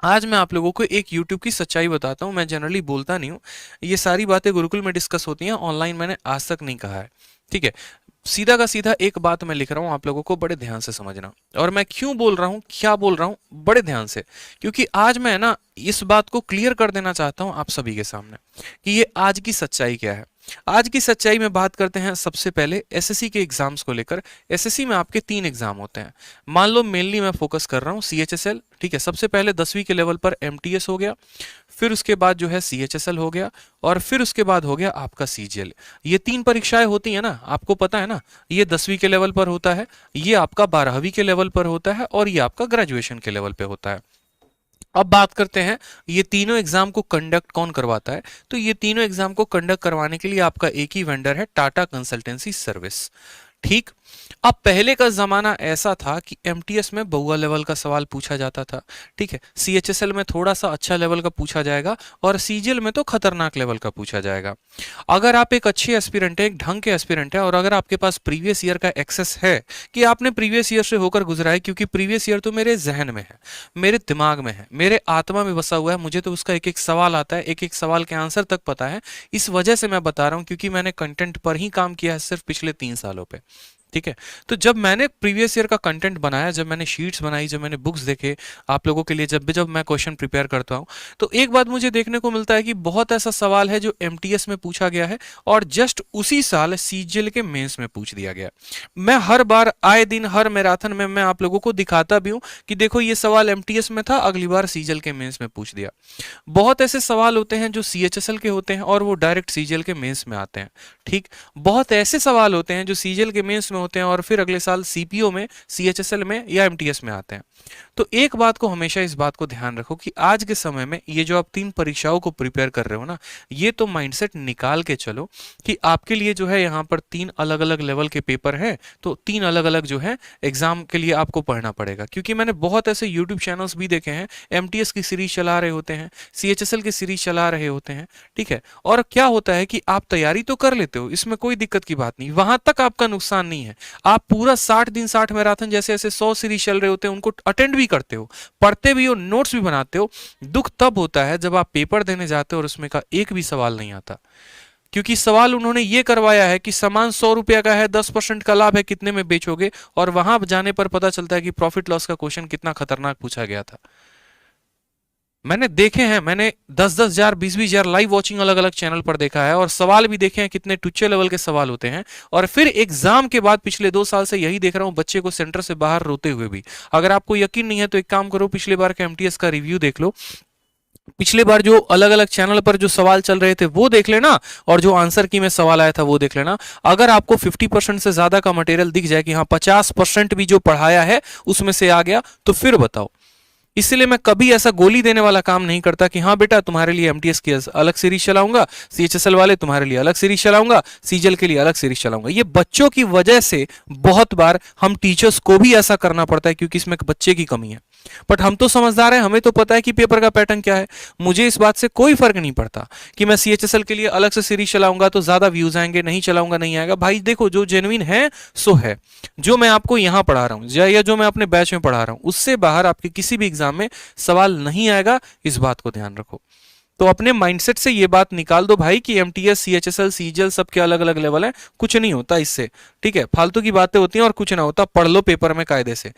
आज मैं आप लोगों को एक YouTube की सच्चाई बताता हूँ। मैं जनरली बोलता नहीं हूँ, ये सारी बातें गुरुकुल में डिस्कस होती हैं, ऑनलाइन मैंने आज तक नहीं कहा है। ठीक है, सीधा का सीधा एक बात मैं लिख रहा हूँ, आप लोगों को बड़े ध्यान से समझना। और मैं क्यों बोल रहा हूँ, क्या बोल रहा हूँ, बड़े ध्यान से, क्योंकि आज मैं ना इस बात को क्लियर कर देना चाहता हूँ आप सभी के सामने कि ये आज की सच्चाई क्या है। आज की सच्चाई में बात करते हैं सबसे पहले एसएससी के एग्जाम्स को लेकर। एसएससी में आपके 3 एग्जाम होते हैं। मान लो मेनली मैं फोकस कर रहा हूँ सीएचएसएल। ठीक है, सबसे पहले 10वीं के लेवल पर एमटीएस हो गया, फिर उसके बाद जो है सीएचएसएल हो गया, और फिर उसके बाद हो गया आपका सीजीएल। ये 3 परीक्षाएं होती है ना, आपको पता है ना। ये 10वीं के लेवल पर होता है, ये आपका 12वीं के लेवल पर होता है, और ये आपका ग्रेजुएशन के लेवल पे होता है। अब बात करते हैं ये तीनों एग्जाम को कंडक्ट कौन करवाता है। तो ये तीनों एग्जाम को कंडक्ट करवाने के लिए आपका एक ही वेंडर है, टाटा कंसल्टेंसी सर्विस। ठीक। अब पहले का जमाना ऐसा था कि एमटीएस में बहुआ लेवल का सवाल पूछा जाता था। ठीक है, सीएचएसएल में थोड़ा सा अच्छा लेवल का पूछा जाएगा, और सीजीएल में तो खतरनाक लेवल का पूछा जाएगा। अगर आप एक अच्छे एस्पिरेंट है, एक ढंग के एस्पिरेंट है, और अगर आपके पास प्रीवियस ईयर का एक्सेस है कि आपने प्रीवियस ईयर से होकर गुजरा है, क्योंकि प्रीवियस ईयर तो मेरे जहन में है, मेरे दिमाग में है, मेरे आत्मा में बसा हुआ है, मुझे तो उसका एक एक सवाल आता है, एक एक सवाल के आंसर तक पता है। इस वजह से मैं बता रहा हूं, क्योंकि मैंने कंटेंट पर ही काम किया है सिर्फ पिछले 3 सालों पे। ठीक है, तो जब मैंने प्रीवियस ईयर का कंटेंट बनाया, जब मैंने शीट्स बनाई, जब मैंने बुक्स देखे आप लोगों के लिए, जब भी जब मैं क्वेश्चन प्रिपेयर करता हूं, तो एक बात मुझे देखने को मिलता है कि बहुत ऐसा सवाल है जो एमटीएस में पूछा गया है, और जस्ट उसी साल सीजीएल के मेंस में पूछ दिया गया। मैं हर बार आए दिन हर मैराथन में मैं आप लोगों को दिखाता भी हूं कि देखो ये सवाल एमटीएस में था, अगली बार सीजीएल के मेंस में पूछ दिया। बहुत ऐसे सवाल होते हैं जो सीएचएसएल के होते हैं और वो डायरेक्ट सीजीएल के मेंस में आते हैं। ठीक। बहुत ऐसे सवाल होते हैं जो सीजीएल के मेंस में होते हैं और फिर अगले साल सीपीओ में, सीएचएसएल में या एमटीएस में आते हैं। तो एक बात को हमेशा इस बात को ध्यान रखो कि आज के समय में ये जो आप 3 परीक्षाओं को प्रिपेयर कर रहे हो ना, ये तो माइंडसेट निकाल के चलो कि आपके लिए जो है यहाँ पर 3 अलग अलग लेवल के पेपर है, तो 3 अलग अलग जो है एग्जाम के लिए आपको पढ़ना पड़ेगा। क्योंकि मैंने बहुत ऐसे यूट्यूब चैनल्स भी देखे हैं, एमटीएस की सीरीज चला रहे होते हैं, सीएचएसएल की सीरीज चला रहे होते हैं। ठीक है, और क्या होता है कि आप तैयारी तो कर लेते हो, इसमें कोई दिक्कत की बात नहीं, वहां तक आपका नुकसान नहीं है। आप पूरा 60 दिन 60 मैराथन जैसे ऐसे 100 सीरीज चल रहे होते हैं, उनको अटेंड भी करते हो, पढ़ते भी हो, नोट्स भी बनाते हो। दुख तब होता है जब आप पेपर देने जाते हो और उसमें का एक भी सवाल नहीं आता। क्योंकि सवाल उन्होंने ये करवाया है कि सामान 100 रुपया का है, 10% का लाभ है, कितने में बेचोगे, और वहां जाने पर पता चलता है कि प्रॉफिट लॉस का क्वेश्चन कितना खतरनाक पूछा गया था। मैंने देखे हैं, मैंने 10-10 हजार 20-20 हजार लाइव वॉचिंग अलग अलग चैनल पर देखा है, और सवाल भी देखे हैं कितने टुच्चे लेवल के सवाल होते हैं। और फिर एग्जाम के बाद पिछले 2 साल से यही देख रहा हूं, बच्चे को सेंटर से बाहर रोते हुए भी। अगर आपको यकीन नहीं है तो एक काम करो, पिछले बार का एमटीएस का रिव्यू देख लो, पिछले बार जो अलग अलग चैनल पर जो सवाल चल रहे थे वो देख लेना, और जो आंसर की में सवाल आया था वो देख लेना। अगर आपको 50% से ज्यादा का मटेरियल दिख जाए कि हाँ 50% भी जो पढ़ाया है उसमें से आ गया, तो फिर बताओ। इसलिए मैं कभी ऐसा गोली देने वाला काम नहीं करता कि हाँ बेटा तुम्हारे लिए एमटीएस की अलग सीरीज चलाऊंगा, सीएचएसएल वाले तुम्हारे लिए अलग सीरीज चलाऊंगा, सीजीएल के लिए अलग सीरीज चलाऊंगा। ये बच्चों की वजह से बहुत बार हम टीचर्स को भी ऐसा करना पड़ता है, क्योंकि इसमें बच्चे की कमी है। बट हम तो समझदार हैं, हमें तो पता है कि पेपर का पैटर्न क्या है। मुझे इस बात से कोई फर्क नहीं पड़ता कि मैं सीएचएसएल के लिए अलग से सीरीज चलाऊंगा तो ज्यादा व्यूज आएंगे, नहीं चलाऊंगा नहीं आएगा। भाई देखो, जो जेन्युइन है सो है। जो मैं आपको यहां पढ़ा रहा हूं या जो मैं अपने बैच में पढ़ा रहा हूं, उससे बाहर आपके किसी भी एग्जाम में सवाल नहीं आएगा, इस बात को ध्यान रखो। तो अपने माइंडसेट से ये बात निकाल दो भाई कि एमटीएस, सीएचएसएल, सीजीएल सबके अलग अलग लेवल हैं, कुछ नहीं होता इससे। ठीक है, फालतू की बातें होती हैं और कुछ ना होता, पढ़ लो पेपर में कायदे से।